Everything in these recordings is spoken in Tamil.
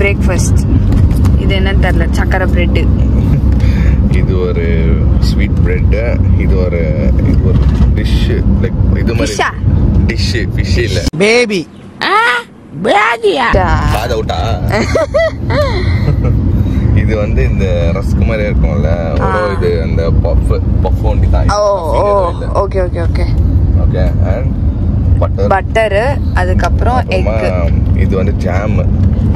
பிரேக்ஃபாஸ்ட். இது என்னன்னு தெரியல, சக்கரை பிரெட். இது ஒரு ஸ்வீட் பிரெட். இது ஒரு டிஷ் லைக் இது மாதிரி டிஷ் ஃபிஷ் இல்ல பேபி பேபியா காதவுட்டா. இது வந்து இந்த ரஸ்க் மாதிரி இருக்கும்ல, இது அந்த பஃப் ஒண்டி தான். Okay okay okay okay. And butter, அதுக்கப்புறம் எக். இது வந்து ஜாம்.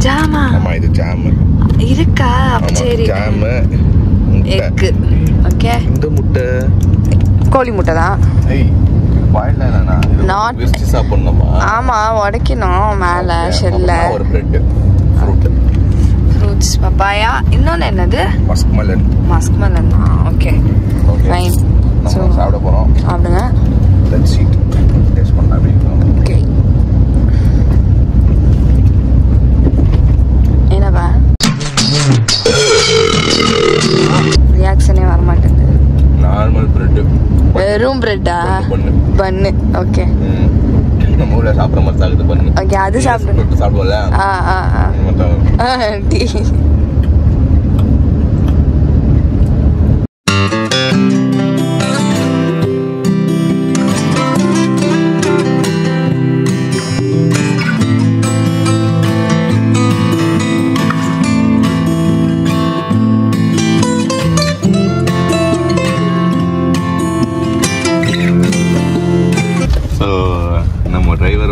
ஜாமா? ஆமா, இது ஜாம் இருக்கா? சரி, ஜாம் எக். ஓகே. இந்த முட்டை கோழி முட்டை தான். ஆமா, உடைக்கணும் மேல ஷெல்ல. ஒரு பிரெட், ஃப்ரூட்ஸ், பப்பாயா. இன்னொன்னு என்னது? Muskmelon. Muskmelon. Okay fine. So சாப்பிட போறோம். சாப்பிடுங்க. Let's eat. டேஸ்ட் பண்ணலாம். ஓகே. என்னப்பா ரியாக்ஷனே வர மாட்டேங்குது. Normal bread. வெறும் பிரெட்டா? பன்னு. ஓகே. நம்ம ஊர்ல சாப்பிடுற மாதிரி தான் இது பன்னு. ஓகே, அது சாப்பிடுவோம்ல. டீ.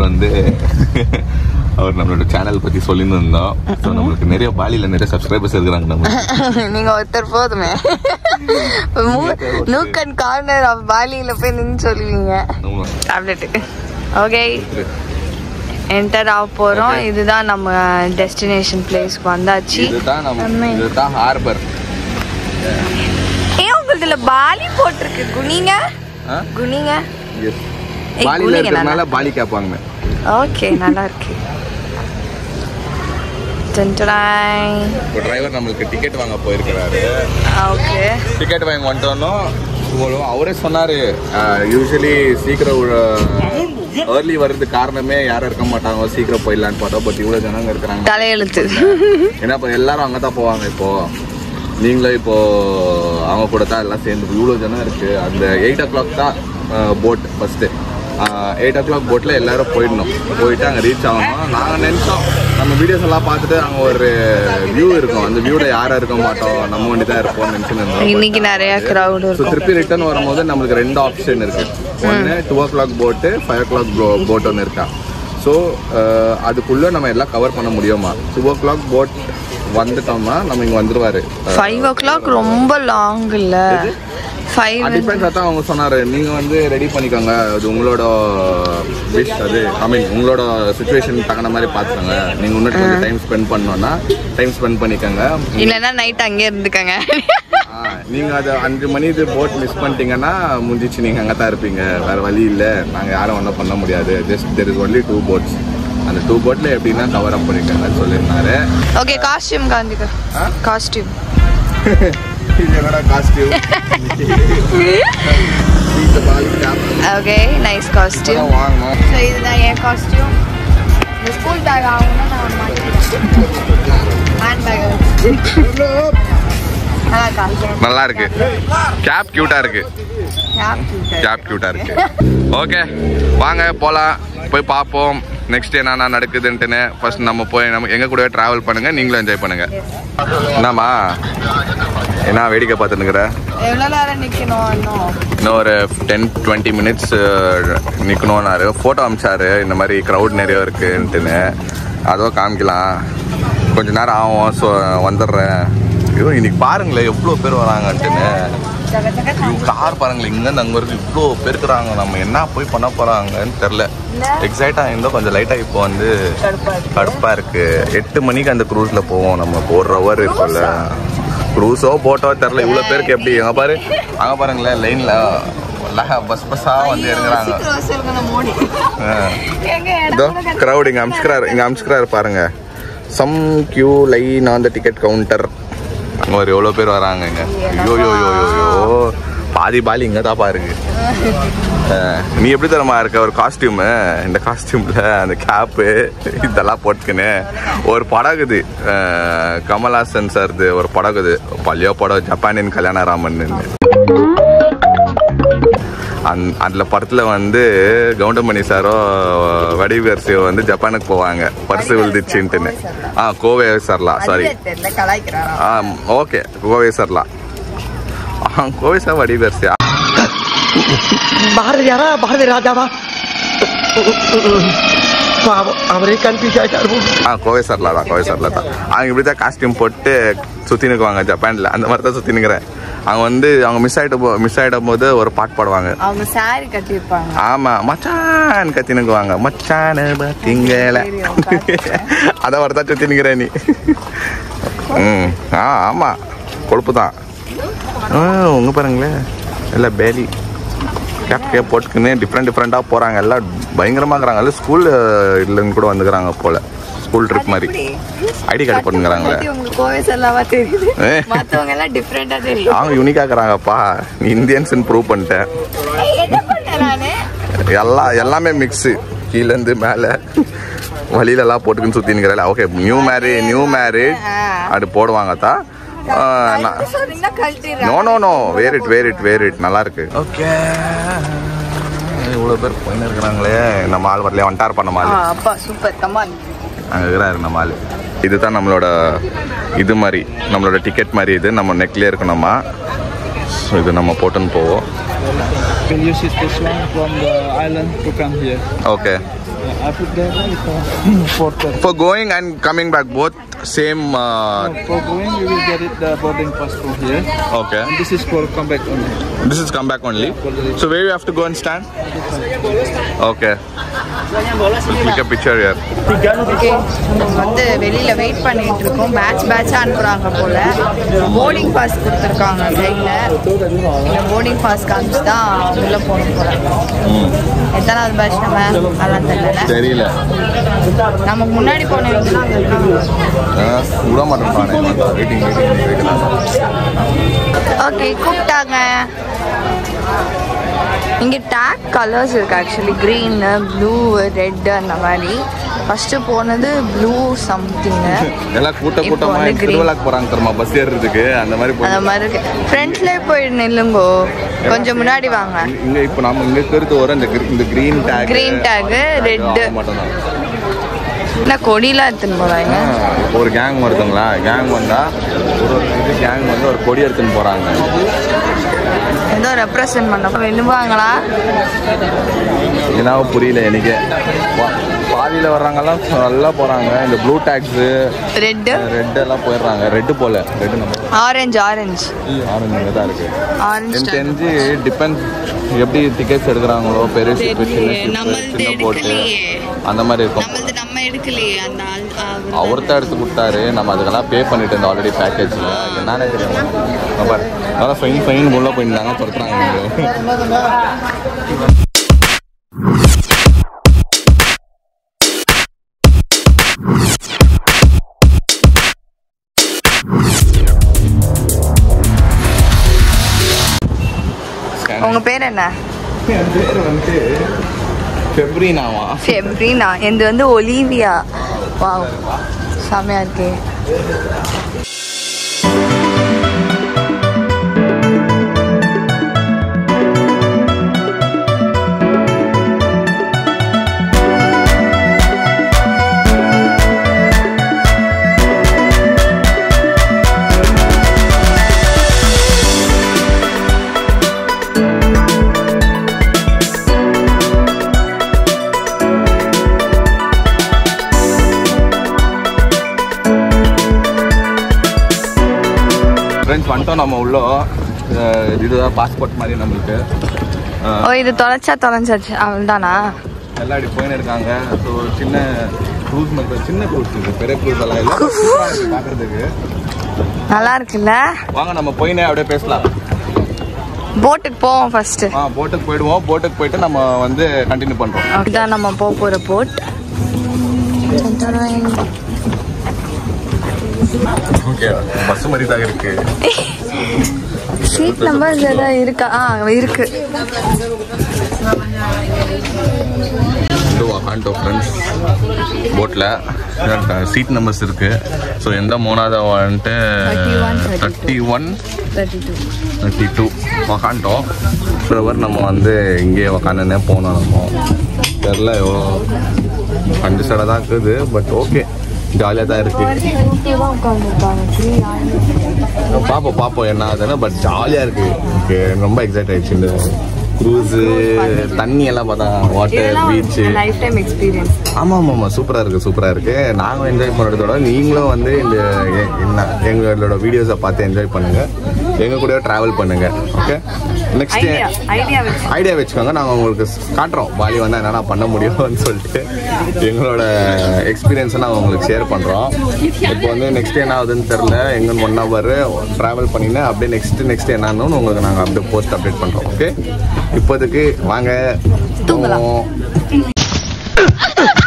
வந்து அவர் நம்மளோட சேனல் பத்தி சொல்லியிருந்தோம். ஸோ நம்மளுக்கு நிறைய பாலியில் நிறைய சப்ஸ்கிரைபர்ஸ் இருக்கிறாங்க. நம்ம நீங்க ஒருத்தர் போதுமே, நூக் அண்ட் கார்னர் ஆஃப் பாலியில போய் நின்று சொல்லுவீங்க. டேப்லெட். ஓகே, என்டர் ஆக போறோம். இதுதான் நம்ம டெஸ்டினேஷன் பிளேஸ்க்கு வந்தாச்சு. இதுதான் ஹார்பர். ஏன் உங்களுதுல பாலி போட்டிருக்கு? குனிங்க குனிங்க. பாலில இருக்கறனால பாலி கேட்பாங்க. ஓகே, நல்லா இருக்கு. ஒரு டிரைவர் நம்மளுக்கு டிக்கெட் வாங்க போயிருக்காரு. ஓகே, டிக்கெட் வாங்கி வந்துட்டோம். அவரே சொன்னாரு, யூஸ்வலி சீக்கிரம் ஏர்லி வர்றது காரணமே யாரும் இருக்க மாட்டாங்க, சீக்கிரம் போயிடலான்னு பார்த்தோம். பட் இவ்வளவு ஜனங்க இருக்கிறாங்க. தலையெழுத்து. ஏன்னா இப்போ எல்லாரும் அங்கதான் போவாங்க. இப்போ நீங்களும் இப்போ அவங்க கூட தான் எல்லாம் சேர்ந்து இவ்வளவு ஜனம் இருக்கு. அந்த 8 o'clock தான் போட் ஃபர்ஸ்ட். 8 o'clock போட்ல எல்லாரும் போயிட்டு அங்கே ரீச் ஆகணும். நாங்கள் நினைச்சோம் நம்ம வீடியோஸ் எல்லாம் பார்த்துட்டு அங்கே ஒரு வியூ இருக்கும், அந்த வியூல யாரும் இருக்க மாட்டோம், நம்ம வண்டி தான் இருப்போம் நினைச்சுருந்தோம். இன்னைக்கு நிறைய கிரௌட் இருக்கும். திருப்பி ரிட்டர்ன் வரும்போது நம்மளுக்கு 2 ஆப்ஷன் இருக்கு. ஒன்று 2 o'clock போட்டு, 5 o'clock போட் ஒன்று இருக்கா. ஸோ அதுக்குள்ள நம்ம எல்லாம் கவர் பண்ண முடியுமா? 2 o'clock போட் வந்துட்டோம்னா நம்ம இங்கே வந்துருவாரு. 5 o'clock ரொம்ப லாங் இல்ல? 5 டிபெண்ட்ஸ். அதான் அவங்க சொன்னாரு, நீங்க வந்து ரெடி பண்ணிக்கோங்க, அது உங்களோட விஷ். அது ஐ மீன் உங்களோட சிச்சுவேஷன் தகுந்த மாதிரி பார்த்துக்கோங்க. நீங்க இன்னும் கொஞ்சம் டைம் ஸ்பெண்ட் பண்ணோம்னா டைம் ஸ்பெண்ட் பண்ணிக்கோங்க, இல்லைன்னா நைட் அங்கே இருந்துக்கங்க. நீங்க அது 5 மணி இது போட் மிஸ் பண்ணிட்டீங்கன்னா முடிஞ்சிச்சு, நீங்க அங்கே தான் இருப்பீங்க, வேற வழி இல்லை, நாங்க யாரும் ஒன்றும் பண்ண முடியாது. Just there is only 2 boats. அந்த 2 boatல எப்படின்னா கவர் அப் பண்ணிக்கோங்க சொல்லியிருந்தாரு. ஓகே, காஸ்டியூம் காந்திகா. காஸ்டியூம் என்னோட costume. Okay, nice costume. So இதுதான் என் காஸ்டியூம். இந்த ஸ்கூல் பேக் ஆகணும்னா நான் ஹேண்ட் பேக். நல்லா இருக்கு. கேப் கியூட்டா இருக்கு. கேப் கியூட்டா இருக்கு. ஓகே, வாங்க போலாம், போய் பார்ப்போம் நெக்ஸ்ட் என்னென்ன நடக்குதுன்ட்டுன்னு. ஃபர்ஸ்ட் நம்ம போய் நம்ம எங்க கூடவே டிராவல் பண்ணுங்க, நீங்களும் என்ஜாய் பண்ணுங்க. என்னம்மா என்ன வேடிக்கை பார்த்துன்னுக்குற? எவ்வளோ நேரம் நிற்கணும்? இன்னும் ஒரு 10-20 minutes நிற்கணும்னாரு. ஃபோட்டோ அமிச்சாரு, இந்த மாதிரி க்ரௌட் நிறைய இருக்குன்ட்டுன்னு. அதோ காமிக்கலாம், கொஞ்ச நேரம் ஆகும். ஸோ வந்துடுறேன். ஐயோ, இன்னைக்கு பாருங்களேன் எவ்வளோ பேர் வராங்கன்ட்டுன்னு. கார் பாருங்களேன், இங்கேருந்து அங்கே வரைக்கும் இவ்வளோ பேர் இருக்கிறாங்க. நம்ம என்ன போய் பண்ண போகிறாங்கன்னு தெரில. எக்ஸைட்டாக இருந்தோம், கொஞ்சம் லைட்டாக இப்போ வந்து கடுப்பாக இருக்குது. 8 மணிக்கு அந்த க்ரூஸில் போவோம். நம்ம 1 hour இருக்கும்ல. க்ரூஸோ போட்டோ தெரில, இவ்வளோ பேருக்கு எப்படி. அங்கே பாரு, அங்கே பாருங்களேன் லைனில் பஸ்ஸாக வந்து இறங்குறாங்க. இதோ க்ரௌட் இங்கே அமிச்சுக்கிறாரு பாருங்க. Some queue line on the ticket counter. அங்கே ஒரு எவ்வளோ பேர் வராங்க இங்கே. ஐயோ யோ யோ யோ யோ, பாதி பாலி இங்கே தான்ப்பா இருக்கு. நீ எப்படி தரமா இருக்க ஒரு காஸ்டியூமு, இந்த காஸ்டியூமில் அந்த கேப்பு இதெல்லாம் போட்டுக்கின்னு ஒரு படகுது கமல்ஹாசன் சார்து ஒரு படகுது பழைய படம் ஜப்பானின் கல்யாண ராமன். அதில் படத்தில் வந்து கவுண்டமணி சாரோ வடிவரசியோ வந்து ஜப்பானுக்கு போவாங்க பர்சு விழுந்துச்சுன்ட்டுன்னு. Kovai Sarla sorry okay Kovai Sarla Kovai sir வடிவரசியா பாரதியாரா பாரதி ராஜாவா அவரே கன்ஃபியூஸ் ஆயிட்டாரு. கோவை சர்லா தான் அவங்க இப்படி தான் காஸ்டியூம் போட்டு சுற்றி நிற்குவாங்க ஜப்பானில். அந்த மாதிரி தான் சுற்றி நிற்கிறேன். அவங்க வந்து அவங்க மிஸ் ஆகிடும் போது ஒரு பாட்டு பாடுவாங்க. அவங்க சாரி கட்டிருப்பாங்க. ஆமாம் மச்சான் கத்தி நிற்குவாங்க. மச்சான திங்கள அதை வர தான் சுற்றி நிற்கிறேன் நீ. ஆமாம் கொழுப்பு தான். உங்க பாருங்களேன் எல்லாம் பேலி கேப் போட்டுக்குன்னு டிஃப்ரெண்ட்டாக போகிறாங்க. எல்லாம் பயங்கரமாக இருக்கிறாங்க. எல்லாம் ஸ்கூல் இல்லைன்னு கூட வந்துக்கிறாங்க போல். ஸ்கூல் ட்ரிப் மாதிரி ஐடி கார்டு போட்டுக்கிறாங்களே. அவங்க யூனிக்காக இருக்கிறாங்கப்பா. நீ இந்தியன்ஸ்ன்னு ப்ரூவ் பண்ணிட்டேன். எல்லாமே மிக்ஸு கீழேருந்து மேலே வழியிலலாம் போட்டுக்குன்னு சுற்றி நிற்கிறாள். ஓகே நியூ மேரிட் அப்படி போடுவாங்க தான். நோ வேர் இட் நல்லா இருக்கு. ஓகே இவ்வளோ பேர் போயின்னு இருக்கிறாங்களே. நம்ம ஆள் வரலையா வந்துட்டார் பண்ண மால். அப்பா சூப்பர் கமால் அங்கே இருக்கிறாரு நம்ம ஆள். இதுதான் நம்மளோட இது மாதிரி நம்மளோட டிக்கெட் மாதிரி. இது நம்ம நெக்லேயே இருக்கணுமா. ஸோ இது நம்ம போட்டுன்னு போவோம். Okay for going and coming back both same for going you will get it the boarding pass from here. Okay, and this is for come back only. This is come back only. So where you have to go and stand? Okay, click a picture here. Okay, வந்து வெளியில வெயிட் பண்ணிட்டு இருக்கோம். பேட்சா அனுப்புறாங்க போல. போர்டிங் பாஸ் கொடுத்துருக்காங்க கையில. இந்த போர்டிங் பாஸ் காமிச்சு தான் உள்ள போகணும் போல. எத்தனாவது பேட்ச் நம்ம அதெல்லாம் தெரியல. நமக்கு முன்னாடி போனோம் விட மாட்டேன். ஓகே கூப்பிட்டாங்க. இங்கே டேக் கலர்ஸ் இருக்குது ஆக்சுவலி. க்ரீனு ப்ளூ ரெட் அந்த மாதிரி. ஃபஸ்ட்டு போனது ப்ளூ சம்திங்கு. எல்லாம் கூட்டமாக திருவிழாக்கு போகிறாங்க தெரியுமா பஸ் ஏறுறதுக்கு. அந்த மாதிரி இருக்கு. ஃப்ரண்ட்லேயே போய் நில்லுங்கோ. கொஞ்சம் முன்னாடி வாங்க. இங்கே இப்போ நம்ம இங்கே இருக்கிறது வர இந்த க்ரீன் டேகு ரெட்டு என்ன கொடியெலாம் எடுத்துன்னு போகிறாங்க. இப்போ ஒரு கேங் வருதுங்களா. கேங் வந்தால் கேங் வந்து ஒரு கொடி எடுத்துன்னு போகிறாங்க. ஏதோ ரெப்ரசன்ட் பண்ண விழுவாங்களா ஏன்னா புரியல எனக்கு. பாதியில் வர்றாங்கலாம் நல்லா போகிறாங்க. இந்த ப்ளூ டேக்ஸு ரெட் எல்லாம் போயிடுறாங்க. ரெட்டு போல ரெட்டு நம்ம ஆரஞ்சு இங்கே தான் இருக்குது. எனக்கு தெரிஞ்சு டிபெண்ட் எப்படி டிக்கெட்ஸ் எடுக்கிறாங்களோ. பெரிய சின்ன போட்டு அந்த மாதிரி இருக்கும். அவர்தான் எடுத்து கொடுத்தாரு. நம்ம அதுக்கெல்லாம் பே பண்ணிட்டு இருந்தோம் ஆல்ரெடி பேக்கேஜில். என்னன்னே தெரியும். நல்லா ஃபைன் உள்ள போயிருந்தாங்க துரத்துறாங்க. உங்க பேர் என்ன? என் பேர் வந்து ஃபெப்ரினா. இது வந்து ஒலிவியா. வாவ் செமையா இருக்கே. வந்துட்டோம் நம்ம உள்ள. இதுதான் பாஸ்போர்ட் மாதிரி நம்மளுக்கு. இது தொலைஞ்சாச்சு அவள்தானா. எல்லாம் இப்படி போயின்னு இருக்காங்க. ஸோ சின்ன க்ரூஸ் மட்டும் சின்ன க்ரூஸ் இருக்குது. பெரிய க்ரூஸ் எல்லாம் இல்லை. பார்க்குறதுக்கு நல்லா இருக்குல்ல. வாங்க நம்ம போயினே அப்படியே பேசலாம். போட்டுக்கு போவோம் ஃபர்ஸ்ட். போட்டுக்கு போயிடுவோம். போட்டுக்கு போயிட்டு நம்ம வந்து கண்டினியூ பண்ணுறோம். இதுதான் நம்ம போகிற போட். ஓகே பஸ் மாதிரி தான் இருக்கு. சீட் நம்பர் ஏதாவது இருக்கா? இருக்கு. வகாண்டோ ஃப்ரெண்ட்ஸ் போட்டில் சீட் நம்பர்ஸ் இருக்குது. ஸோ எந்த மூணாவது வந்துட்டு 31 32 வகாண்டோ ஃப்ளவர். நம்ம வந்து இங்கேயே உக்காந்துனே போனோம். நம்ம தெரில எவ்வளோ கண்டிஷனாக தான் இருக்குது. பட் ஓகே, ஜாலியாக தான் இருக்குது. பார்ப்போம் என்ன ஆகுதுன்னு. பட் ஜாலியாக இருக்குது. ஓகே, ரொம்ப எக்ஸைட் ஆகிடுச்சு. இந்த க்ரூஸு தண்ணி எல்லாம் பார்த்தா water beach life time experience. ஆமாம் சூப்பராக இருக்குது. நாங்கள் என்ஜாய் பண்ணுறதோட நீங்களும் வந்து இந்த எங்களோட வீடியோஸை பார்த்து என்ஜாய் பண்ணுங்கள். எங்கள் கூட ட்ராவல் பண்ணுங்கள். ஓகே, நெக்ஸ்ட் ஐடியா வச்சுக்கோங்க. நாங்கள் உங்களுக்கு காட்டுறோம் பாலி வந்தால் என்னென்ன பண்ண முடியும்னு சொல்லிட்டு எங்களோட எக்ஸ்பீரியன்ஸை நாங்கள் உங்களுக்கு ஷேர் பண்ணுறோம். இப்போ வந்து நெக்ஸ்ட் என்ன ஆகுதுன்னு தெரில. எங்கன்னு 1 hour ட்ராவல் பண்ணினா அப்படியே நெக்ஸ்ட் என்னன்னு உங்களுக்கு நாங்கள் அப்படியே போஸ்ட் அப்டேட் பண்ணுறோம். ஓகே, இப்போதைக்கு வாங்க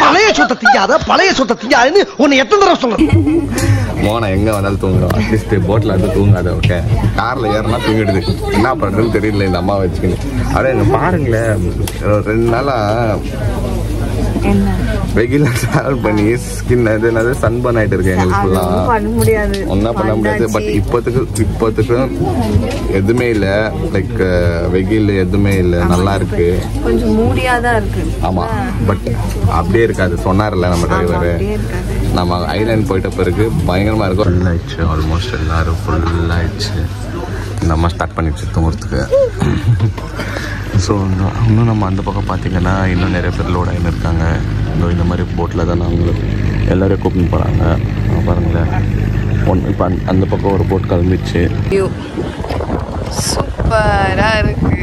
பழைய சொத்தை திங்காதுன்னு உன்னை எத்தனை தடவை சொல்றேன். மோனா எங்கே வந்தாலும் தூங்குறோம். அட்லீஸ்ட் போட்டில் வந்து தூங்காது. ஓகே, காரில் ஏறினா தூங்கிடுது. என்ன பண்ணுறதுன்னு தெரியல இந்த அம்மா வச்சுக்கின்னு. அப்படியே இங்கே பாருங்களேன், 2 நாளாக வெயில ட்ராவல் பண்ணி ஸ்கின் என்னது சன்பர்ன் ஆகிட்டு இருக்கு எங்களுக்குலாம். ஒன்றும் பண்ண முடியாது. பட் இப்போத்துக்கு எதுவுமே இல்லை. லைக் வெயில் எதுவுமே இல்லை, நல்லா இருக்கு. கொஞ்சம் மூடியாதான் இருக்கு. ஆமாம், பட் அப்படியே இருக்காது. சொன்னார்ல நம்ம டிரைவர். நம்ம ஐலாண்ட் போயிட்ட பிறகு பயங்கரமாக இருக்கும். ஃபுல் ஆயிடுச்சு. ஆல்மோஸ்ட் எல்லாரும் ஃபுல் ஆயிடுச்சு. இந்த அம்மா ஸ்டார்ட் பண்ணிடுச்சு தூங்குறதுக்கு. ஸோ இன்னும் நம்ம அந்த பக்கம் பார்த்திங்கன்னா இன்னும் நிறைய பேர் லோட் ஆகின்னு இருக்காங்க. இந்த மாதிரி போட்டில் தான் அவங்களுக்கு எல்லோரும் கூப்பிட்டு போகிறாங்க. பாருங்களேன், இப்போ அந்த பக்கம் ஒரு போட் கிளம்பிடுச்சு. சூப்பராக இருக்கு.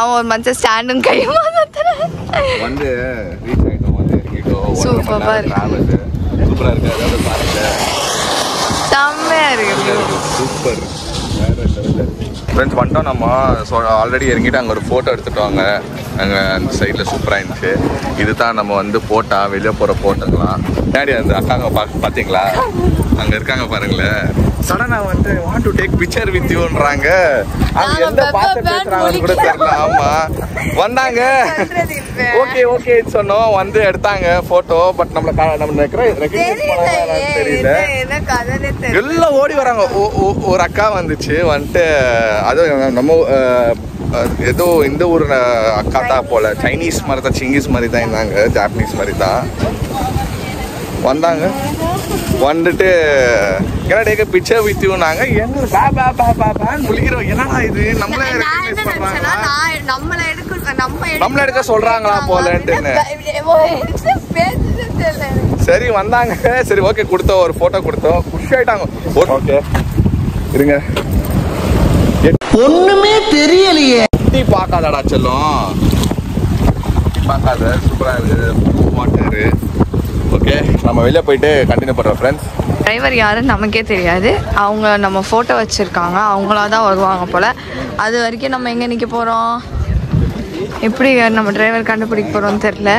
அவன் ஒரு மனுஷன் ஸ்டாண்டும் கையுமா வந்து ரீச் ஆகிட்டோம். வந்து இறங்கிட்டோம். சூப்பராக இருக்கு. சூப்பராக இருக்கு. அதாவது பாருங்க, செம்மையாக இருக்கு. சூப்பர். ஃப்ரெண்ட்ஸ் வந்துட்டோம் நம்ம. ஸோ ஆல்ரெடி இறங்கிட்டு அங்கே ஒரு ஃபோட்டோ எடுத்துட்டோங்க. அங்கே அந்த சைடில் சூப்பராக இருந்துச்சு. இது தான் நம்ம வந்து போட்டா வெளியே போகிற போட்டோங்களாம். முன்னாடி அந்த அக்காங்க பார்த்தீங்களா, அங்கே இருக்காங்க பாருங்களேன். சடனாக வந்து want to take picture with யூன்றாங்க. அவங்க எந்த பார்த்து பேசுகிறாங்கன்னு கூட தெரியல. ஆமாம், வந்தாங்க. ஓகே சொன்னோம். வந்து எடுத்தாங்க ஃபோட்டோ. பட் நம்ம தெரியல. எல்லாம் ஓடி வராங்க. ஒரு அக்கா வந்துச்சு. வந்துட்டு அதுவும் நம்ம ஏதோ இந்த ஊர் அக்கா தான் போல. சைனீஸ் மாதிரி தான், சிங்கீஸ் மாதிரி தான் இருந்தாங்க. ஜாப்பனீஸ் மாதிரி தான் வந்தாங்க. வந்துட்டு என்னடா பிக்சர் வித்துனாங்க. முழிக்கிறோம். என்னடா இது, நம்மளே எடுக்க சொல்றாங்களா போலன்ட்டு. சரி வந்தாங்க. சரி ஓகே, கொடுத்தோம். ஒரு போட்டோ கொடுத்தோம். குஷி ஆயிட்டாங்க. ஓகே இருங்க, ஒண்ணுமே தெரியலையே. பார்க்காதடா செல்லம், பார்க்காத. சூப்பரா இருக்கு வாட்டரு. ஓகே, நம்ம வெளியே போயிட்டு கண்டினியூ பண்ணுறோம் ஃப்ரெண்ட்ஸ். டிரைவர் யாருன்னு நமக்கே தெரியாது. அவங்க நம்ம ஃபோட்டோ வச்சுருக்காங்க. அவங்களா தான் வருவாங்க போல். அது வரைக்கும் நம்ம எங்கே நிற்க போகிறோம், எப்படி நம்ம டிரைவர் கண்டுபிடிக்க போகிறோம்னு தெரில.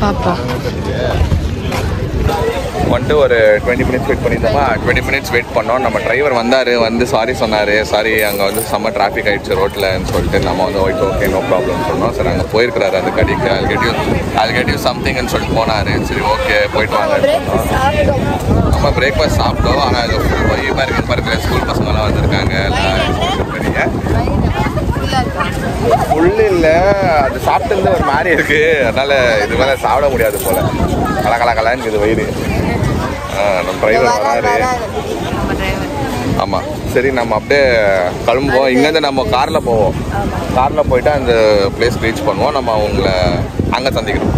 பார்ப்போம். வந்துட்டு ஒரு 20 minutes வெயிட் பண்ணியிருந்தோமா. 20 minutes வெயிட் பண்ணோம். நம்ம டிரைவர் வந்தார். வந்து சாரி சொன்னார். சாரி, அங்கே வந்து செம்ம டிராஃபிக் ஆகிடுச்சு ரோட்டில்னு சொல்லிட்டு நம்ம வந்து ஓகே நோ ப்ராப்ளம் சொன்னோம். சரி, அங்கே போயிருக்கிறாரு அந்த கடைக்கு. I'll get you somethingன்னு சொல்லிட்டு போனார். சரி ஓகே போயிட்டு வாங்க சொன்னோம். நம்ம பிரேக்ஃபாஸ்ட் சாப்பிட்டோம். ஆனால் அது ஃபுல் வைப்பாக இருக்குது பாருங்க. ஸ்கூல் பசங்களாம் வந்திருக்காங்க. ஃபுல் இல்லை, அது சாப்பிட்டு ஒரு மாதிரி இருக்குது. அதனால் இது மேலே சாப்பிட முடியாது போல். கலகலன்னு இது வயிறு. நம்ம டிரைவர் வராரு. ஆமாம், சரி நம்ம அப்படியே கிளம்புவோம். இங்கேருந்து நம்ம காரில் போவோம். காரில் போயிட்டு அந்த பிளேஸ் ரீச் பண்ணுவோம். நம்ம அவங்கள அங்கே சந்திக்கிறோம்.